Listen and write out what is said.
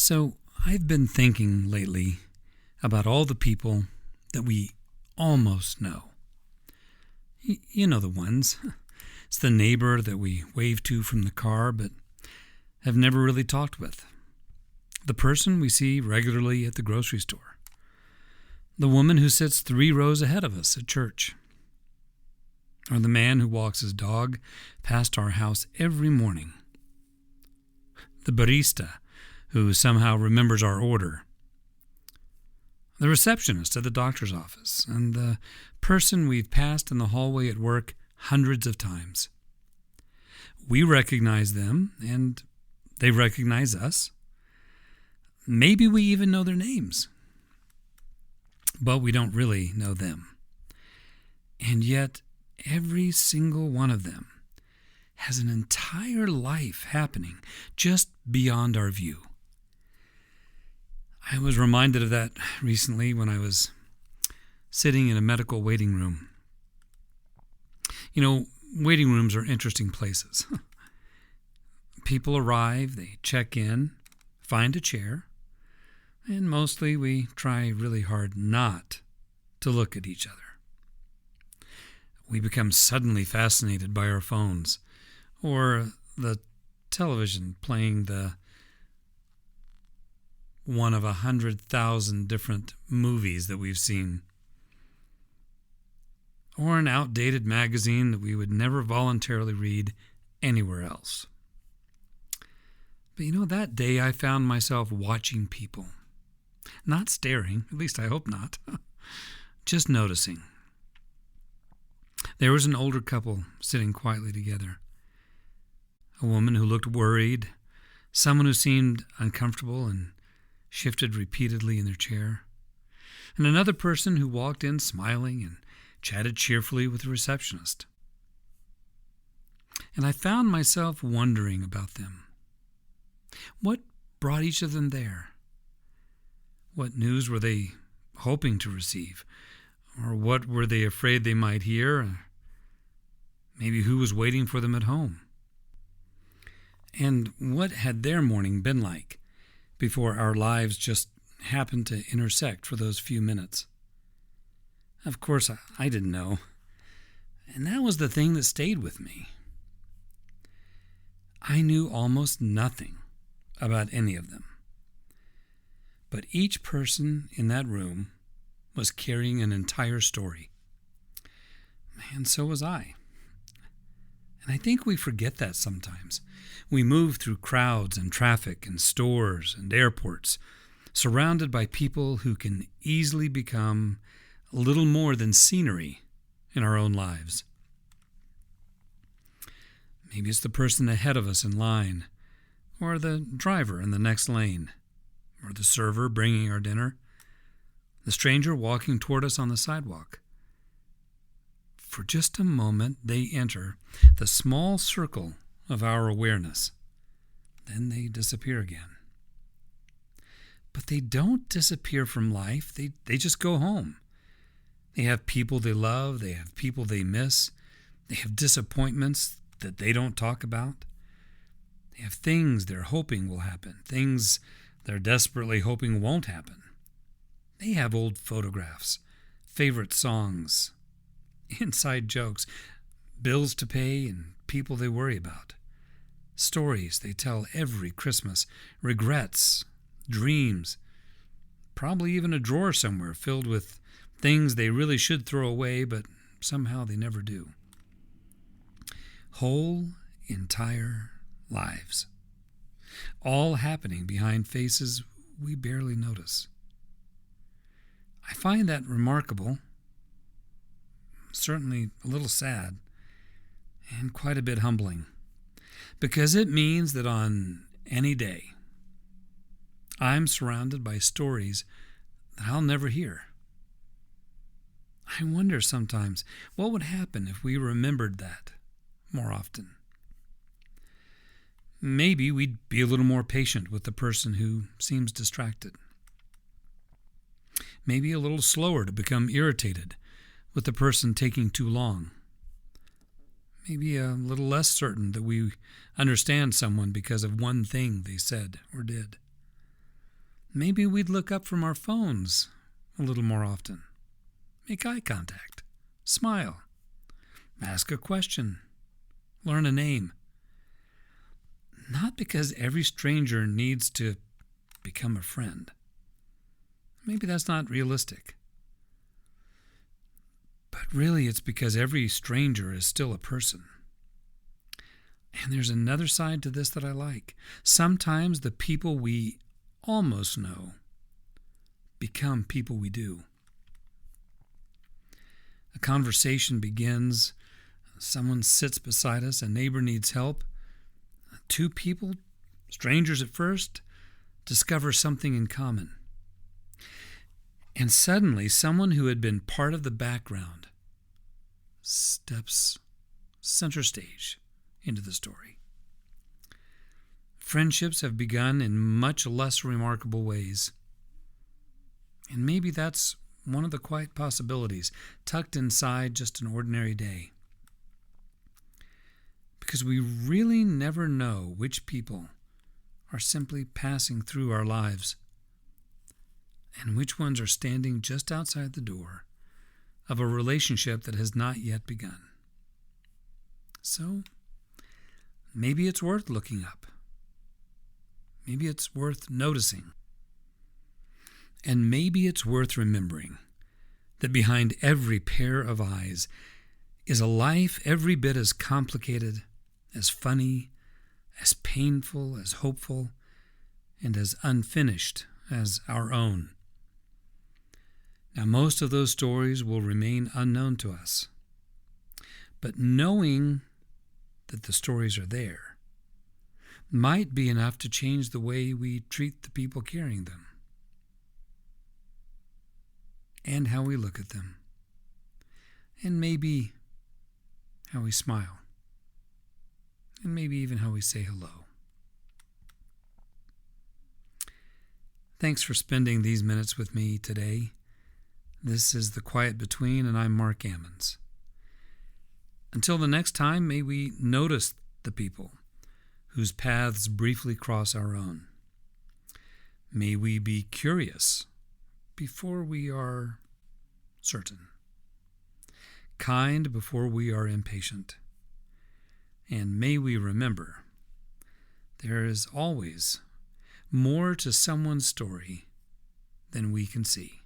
So, I've been thinking lately about all the people that we almost know. You know the ones. It's the neighbor that we wave to from the car but have never really talked with. The person we see regularly at the grocery store. The woman who sits 3 rows ahead of us at church. Or the man who walks his dog past our house every morning. The barista who somehow remembers our order. The receptionist at the doctor's office, and the person we've passed in the hallway at work hundreds of times. We recognize them, and they recognize us. Maybe we even know their names, but we don't really know them. And yet, every single one of them has an entire life happening just beyond our view. I was reminded of that recently when I was sitting in a medical waiting room. You know, waiting rooms are interesting places. People arrive, they check in, find a chair, and mostly we try really hard not to look at each other. We become suddenly fascinated by our phones or the television playing the one of 100,000 different movies that we've seen, or an outdated magazine that we would never voluntarily read anywhere else. But that day I found myself watching people. Not staring, at least I hope not, just noticing. There was an older couple sitting quietly together. A woman who looked worried, someone who seemed uncomfortable and shifted repeatedly in their chair, and another person who walked in smiling and chatted cheerfully with the receptionist. And I found myself wondering about them. What brought each of them there? What news were they hoping to receive? Or what were they afraid they might hear? Or maybe who was waiting for them at home? And what had their morning been like before our lives just happened to intersect for those few minutes? Of course, I didn't know. And that was the thing that stayed with me. I knew almost nothing about any of them. But each person in that room was carrying an entire story. And so was I. And I think we forget that sometimes. We move through crowds and traffic and stores and airports, surrounded by people who can easily become a little more than scenery in our own lives. Maybe it's the person ahead of us in line, or the driver in the next lane, or the server bringing our dinner, the stranger walking toward us on the sidewalk. For just a moment, they enter the small circle of our awareness. Then they disappear again. But they don't disappear from life. They just go home. They have people they love. They have people they miss. They have disappointments that they don't talk about. They have things they're hoping will happen, things they're desperately hoping won't happen. They have old photographs, favorite songs, inside jokes, bills to pay, and people they worry about. Stories they tell every Christmas, regrets, dreams, probably even a drawer somewhere filled with things they really should throw away, but somehow they never do. Whole, entire lives, all happening behind faces we barely notice. I find that remarkable, certainly a little sad, and quite a bit humbling, because it means that on any day, I'm surrounded by stories that I'll never hear. I wonder sometimes what would happen if we remembered that more often. Maybe we'd be a little more patient with the person who seems distracted. Maybe a little slower to become irritated with the person taking too long. Maybe a little less certain that we understand someone because of one thing they said or did. Maybe we'd look up from our phones a little more often, make eye contact, smile, ask a question, learn a name. Not because every stranger needs to become a friend. Maybe that's not realistic. But really, it's because every stranger is still a person. And there's another side to this that I like. Sometimes the people we almost know become people we do. A conversation begins, someone sits beside us, a neighbor needs help. Two people, strangers at first, discover something in common. And suddenly, someone who had been part of the background steps center stage into the story. Friendships have begun in much less remarkable ways. And maybe that's one of the quiet possibilities, tucked inside just an ordinary day. Because we really never know which people are simply passing through our lives and which ones are standing just outside the door of a relationship that has not yet begun. So, maybe it's worth looking up. Maybe it's worth noticing. And maybe it's worth remembering that behind every pair of eyes is a life every bit as complicated, as funny, as painful, as hopeful, and as unfinished as our own. Now, most of those stories will remain unknown to us. But knowing that the stories are there might be enough to change the way we treat the people carrying them and how we look at them, and maybe how we smile, and maybe even how we say hello. Thanks for spending these minutes with me today. This is The Quiet Between, and I'm Mark Ammons. Until the next time, may we notice the people whose paths briefly cross our own. May we be curious before we are certain, kind before we are impatient, and may we remember there is always more to someone's story than we can see.